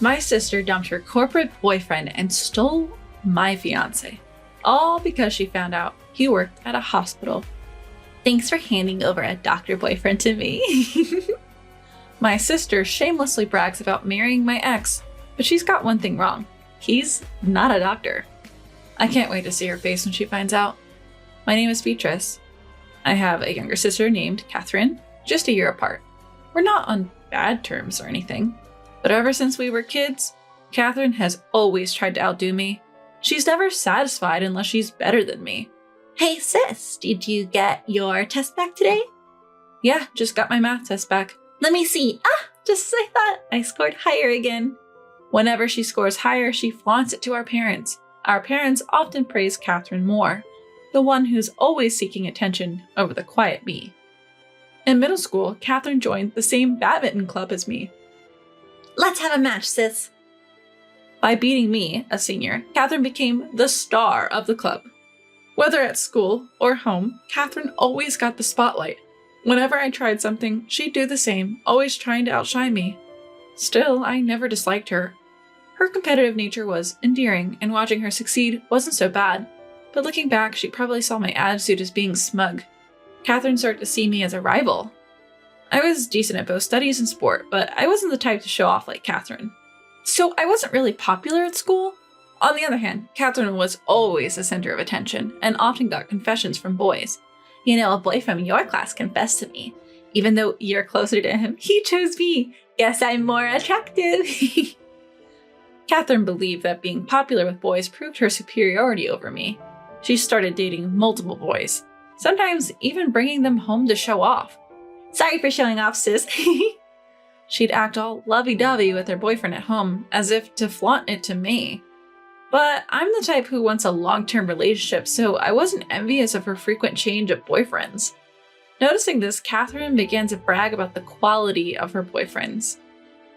My sister dumped her corporate boyfriend and stole my fiance, all because she found out he worked at a hospital. Thanks for handing over a doctor boyfriend to me. My sister shamelessly brags about marrying my ex, but she's got one thing wrong. He's not a doctor. I can't wait to see her face when she finds out. My name is Beatrice. I have a younger sister named Katherine, just a year apart. We're not on bad terms or anything, but ever since we were kids, Katherine has always tried to outdo me. She's never satisfied unless she's better than me. Hey sis, did you get your test back today? Yeah, just got my math test back. Let me see. Just as I thought, I scored higher again. Whenever she scores higher, she flaunts it to our parents. Our parents often praise Katherine more, the one who's always seeking attention over the quiet me. In middle school, Katherine joined the same badminton club as me. Let's have a match, sis. By beating me, a senior, Katherine became the star of the club. Whether at school or home, Katherine always got the spotlight. Whenever I tried something, she'd do the same, always trying to outshine me. Still, I never disliked her. Her competitive nature was endearing, and watching her succeed wasn't so bad. But looking back, she probably saw my attitude as being smug. Katherine started to see me as a rival. I was decent at both studies and sport, but I wasn't the type to show off like Katherine. So I wasn't really popular at school. On the other hand, Katherine was always the center of attention, and often got confessions from boys. You know, a boy from your class confessed to me. Even though you're closer to him, he chose me. Guess I'm more attractive. Katherine believed that being popular with boys proved her superiority over me. She started dating multiple boys, sometimes even bringing them home to show off. Sorry for showing off, sis. She'd act all lovey-dovey with her boyfriend at home, as if to flaunt it to me. But I'm the type who wants a long-term relationship, so I wasn't envious of her frequent change of boyfriends. Noticing this, Katherine began to brag about the quality of her boyfriends.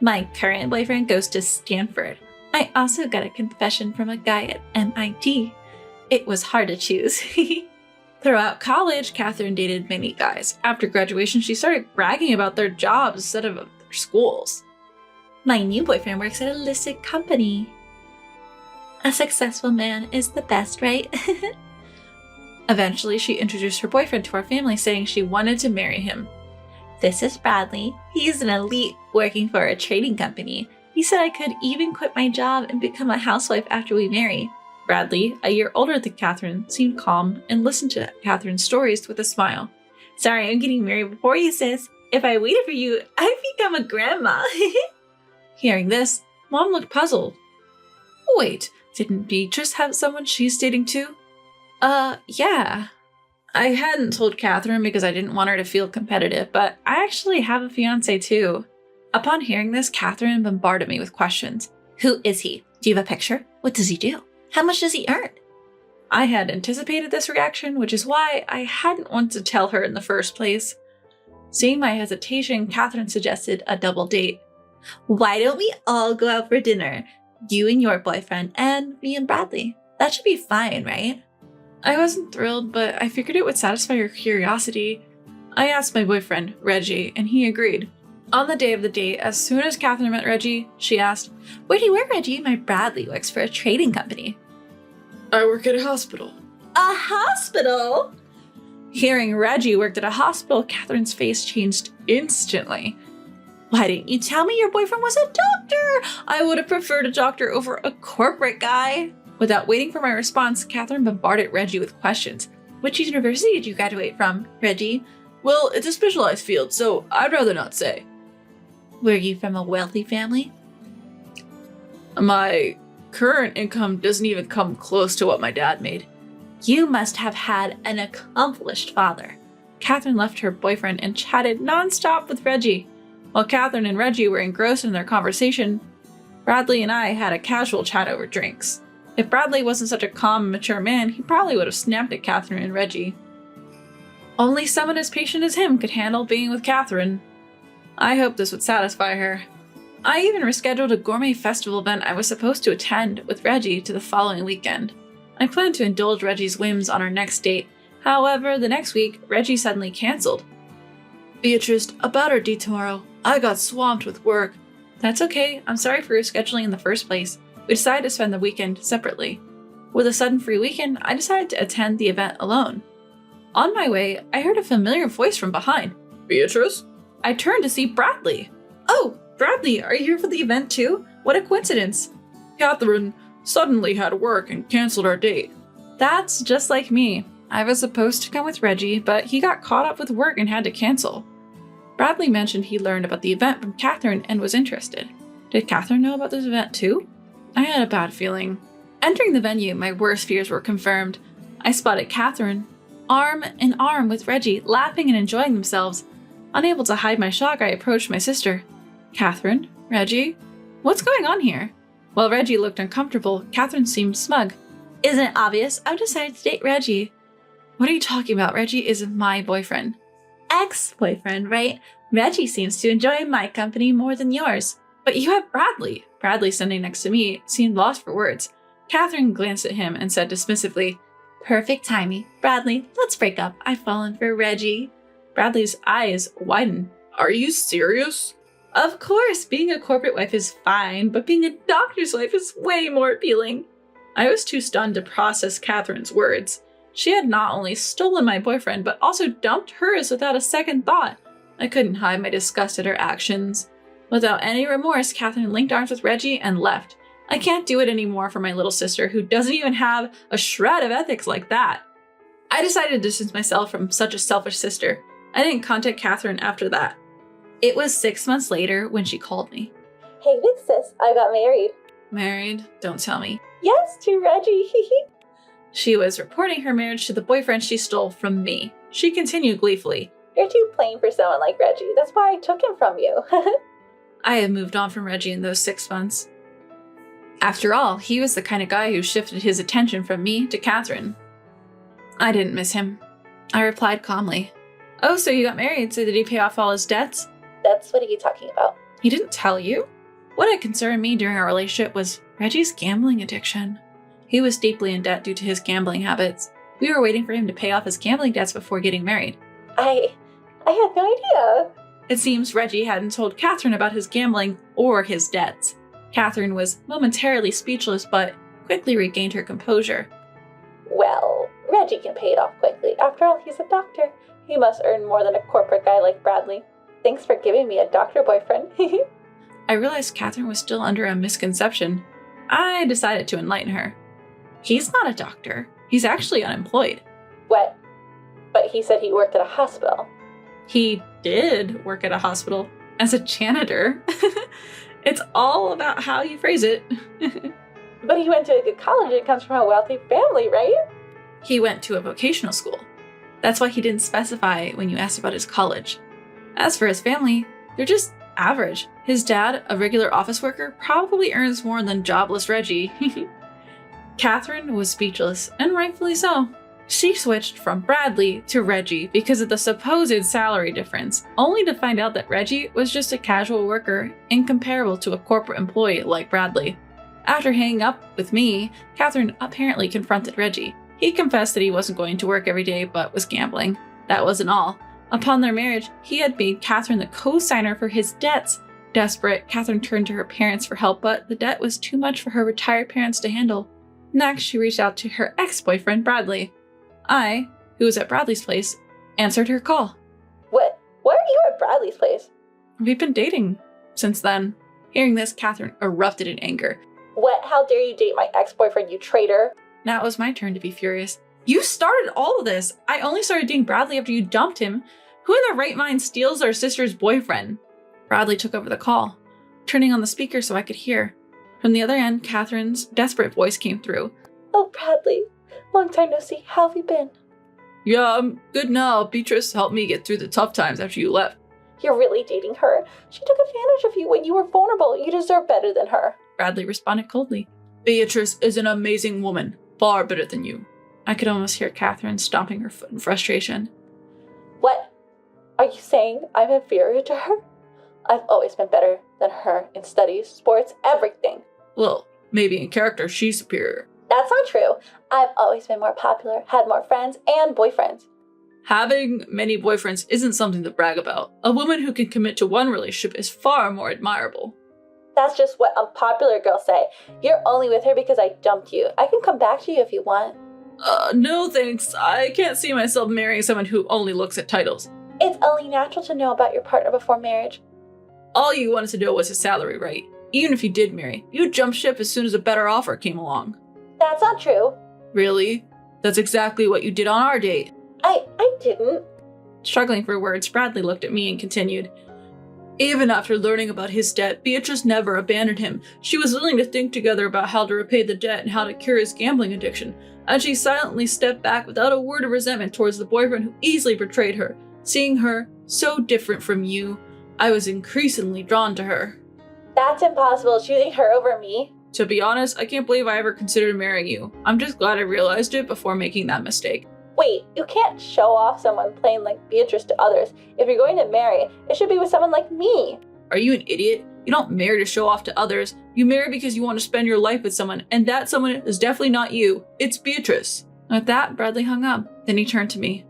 My current boyfriend goes to Stanford. I also got a confession from a guy at MIT. It was hard to choose. Throughout college, Katherine dated many guys. After graduation, she started bragging about their jobs instead of their schools. My new boyfriend works at a listed company. A successful man is the best, right? Eventually, she introduced her boyfriend to our family, saying she wanted to marry him. This is Bradley. He's an elite working for a trading company. He said I could even quit my job and become a housewife after we marry. Bradley, a year older than Katherine, seemed calm and listened to Katherine's stories with a smile. Sorry, I'm getting married before you, sis. If I waited for you, I'd become a grandma. Hearing this, Mom looked puzzled. Wait, didn't Beatrice have someone she's dating too? Yeah. I hadn't told Katherine because I didn't want her to feel competitive, but I actually have a fiancé too. Upon hearing this, Katherine bombarded me with questions. Who is he? Do you have a picture? What does he do? How much does he earn? I had anticipated this reaction, which is why I hadn't wanted to tell her in the first place. Seeing my hesitation, Katherine suggested a double date. Why don't we all go out for dinner? You and your boyfriend, and me and Bradley. That should be fine, right? I wasn't thrilled, but I figured it would satisfy her curiosity. I asked my boyfriend, Reggie, and he agreed. On the day of the date, as soon as Katherine met Reggie, she asked, Where do you work, Reggie? My Bradley works for a trading company. I work at a hospital. A hospital? Hearing Reggie worked at a hospital, Katherine's face changed instantly. Why didn't you tell me your boyfriend was a doctor? I would have preferred a doctor over a corporate guy. Without waiting for my response, Katherine bombarded Reggie with questions. Which university did you graduate from, Reggie? Well, it's a specialized field, so I'd rather not say. Were you from a wealthy family? My current income doesn't even come close to what my dad made. You must have had an accomplished father. Katherine left her boyfriend and chatted nonstop with Reggie. While Katherine and Reggie were engrossed in their conversation, Bradley and I had a casual chat over drinks. If Bradley wasn't such a calm and mature man, he probably would have snapped at Katherine and Reggie. Only someone as patient as him could handle being with Katherine. I hoped this would satisfy her. I even rescheduled a gourmet festival event I was supposed to attend with Reggie to the following weekend. I planned to indulge Reggie's whims on our next date. However, the next week, Reggie suddenly canceled. Beatrice, about our date tomorrow. I got swamped with work. That's okay. I'm sorry for rescheduling in the first place. We decided to spend the weekend separately. With a sudden free weekend, I decided to attend the event alone. On my way, I heard a familiar voice from behind. Beatrice? I turned to see Bradley. Oh, Bradley, are you here for the event too? What a coincidence. Katherine suddenly had work and canceled our date. That's just like me. I was supposed to come with Reggie, but he got caught up with work and had to cancel. Bradley mentioned he learned about the event from Katherine and was interested. Did Katherine know about this event too? I had a bad feeling. Entering the venue, my worst fears were confirmed. I spotted Katherine, arm in arm with Reggie, laughing and enjoying themselves. Unable to hide my shock, I approached my sister. Katherine? Reggie? What's going on here? While Reggie looked uncomfortable, Katherine seemed smug. Isn't it obvious? I've decided to date Reggie. What are you talking about? Reggie is my boyfriend. Ex-boyfriend, right? Reggie seems to enjoy my company more than yours. But you have Bradley. Bradley, standing next to me, seemed lost for words. Katherine glanced at him and said dismissively, Perfect timing. Bradley, let's break up. I've fallen for Reggie. Bradley's eyes widened. Are you serious? Of course, being a corporate wife is fine, but being a doctor's wife is way more appealing. I was too stunned to process Katherine's words. She had not only stolen my boyfriend, but also dumped hers without a second thought. I couldn't hide my disgust at her actions. Without any remorse, Katherine linked arms with Reggie and left. I can't do it anymore for my little sister, who doesn't even have a shred of ethics like that. I decided to distance myself from such a selfish sister. I didn't contact Katherine after that. It was 6 months later when she called me. Hey, big sis, I got married. Married? Don't tell me. Yes, to Reggie. She was reporting her marriage to the boyfriend she stole from me. She continued gleefully. You're too plain for someone like Reggie. That's why I took him from you. I had moved on from Reggie in those 6 months. After all, he was the kind of guy who shifted his attention from me to Katherine. I didn't miss him. I replied calmly. Oh, so you got married, so did he pay off all his debts? That's what are you talking about? He didn't tell you? What had concerned me during our relationship was Reggie's gambling addiction. He was deeply in debt due to his gambling habits. We were waiting for him to pay off his gambling debts before getting married. I had no idea. It seems Reggie hadn't told Katherine about his gambling or his debts. Katherine was momentarily speechless, but quickly regained her composure. Well, Reggie can pay it off quickly. After all, he's a doctor. He must earn more than a corporate guy like Bradley. Thanks for giving me a doctor boyfriend. I realized Katherine was still under a misconception. I decided to enlighten her. He's not a doctor. He's actually unemployed. What? But he said he worked at a hospital. He did work at a hospital as a janitor. It's all about how you phrase it. But he went to a good college and comes from a wealthy family, right? He went to a vocational school. That's why he didn't specify when you asked about his college. As for his family, they're just average. His dad, a regular office worker, probably earns more than jobless Reggie. Katherine was speechless, and rightfully so. She switched from Bradley to Reggie because of the supposed salary difference, only to find out that Reggie was just a casual worker, incomparable to a corporate employee like Bradley. After hanging up with me, Katherine apparently confronted Reggie. He confessed that he wasn't going to work every day but was gambling. That wasn't all. Upon their marriage, he had made Katherine the co-signer for his debts. Desperate, Katherine turned to her parents for help, but the debt was too much for her retired parents to handle. Next, she reached out to her ex-boyfriend, Bradley. I, who was at Bradley's place, answered her call. What? Why are you at Bradley's place? We've been dating since then. Hearing this, Katherine erupted in anger. What? How dare you date my ex-boyfriend, you traitor? Now it was my turn to be furious. You started all of this! I only started dating Bradley after you dumped him. Who in their right mind steals our sister's boyfriend? Bradley took over the call, turning on the speaker so I could hear. From the other end, Katherine's desperate voice came through. Oh, Bradley. Long time no see. How have you been? Yeah, I'm good now. Beatrice helped me get through the tough times after you left. You're really dating her. She took advantage of you when you were vulnerable. You deserve better than her. Bradley responded coldly. Beatrice is an amazing woman. Far better than you. I could almost hear Katherine stomping her foot in frustration. What? Are you saying I'm inferior to her? I've always been better than her in studies, sports, everything. Well, maybe in character she's superior. That's not true. I've always been more popular, had more friends and boyfriends. Having many boyfriends isn't something to brag about. A woman who can commit to one relationship is far more admirable. That's just what unpopular girls say. You're only with her because I dumped you. I can come back to you if you want. No thanks. I can't see myself marrying someone who only looks at titles. It's only natural to know about your partner before marriage. All you wanted to know was his salary, right? Even if you did marry, you'd jump ship as soon as a better offer came along. That's not true. Really? That's exactly what you did on our date. I didn't. Struggling for words, Bradley looked at me and continued. Even after learning about his debt, Beatrice never abandoned him. She was willing to think together about how to repay the debt and how to cure his gambling addiction, and she silently stepped back without a word of resentment towards the boyfriend who easily betrayed her. Seeing her, so different from you, I was increasingly drawn to her. That's impossible, choosing her over me. To be honest, I can't believe I ever considered marrying you. I'm just glad I realized it before making that mistake. Wait, you can't show off someone plain like Beatrice to others. If you're going to marry, it should be with someone like me. Are you an idiot? You don't marry to show off to others. You marry because you want to spend your life with someone, and that someone is definitely not you. It's Beatrice. At that, Bradley hung up. Then he turned to me.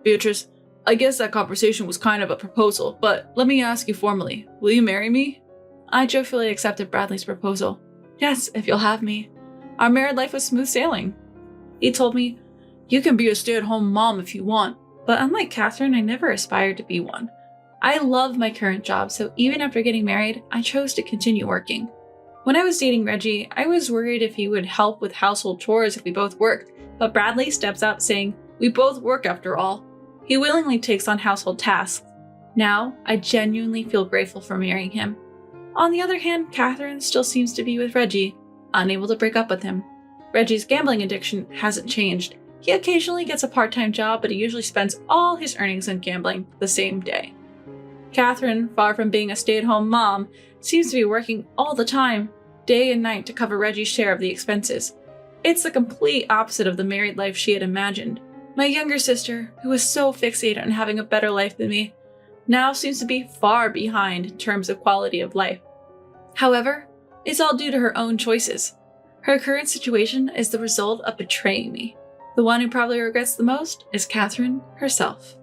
Beatrice, I guess that conversation was kind of a proposal, but let me ask you formally. Will you marry me? I joyfully accepted Bradley's proposal. Yes, if you'll have me. Our married life was smooth sailing. He told me, you can be a stay-at-home mom if you want, but unlike Katherine, I never aspired to be one. I love my current job, so even after getting married, I chose to continue working. When I was dating Reggie, I was worried if he would help with household chores if we both worked, but Bradley steps up saying, we both work after all. He willingly takes on household tasks. Now, I genuinely feel grateful for marrying him. On the other hand, Katherine still seems to be with Reggie, unable to break up with him. Reggie's gambling addiction hasn't changed. He occasionally gets a part-time job, but he usually spends all his earnings on gambling the same day. Katherine, far from being a stay-at-home mom, seems to be working all the time, day and night to cover Reggie's share of the expenses. It's the complete opposite of the married life she had imagined. My younger sister, who was so fixated on having a better life than me, now seems to be far behind in terms of quality of life. However, it's all due to her own choices. Her current situation is the result of betraying me. The one who probably regrets the most is Katherine herself.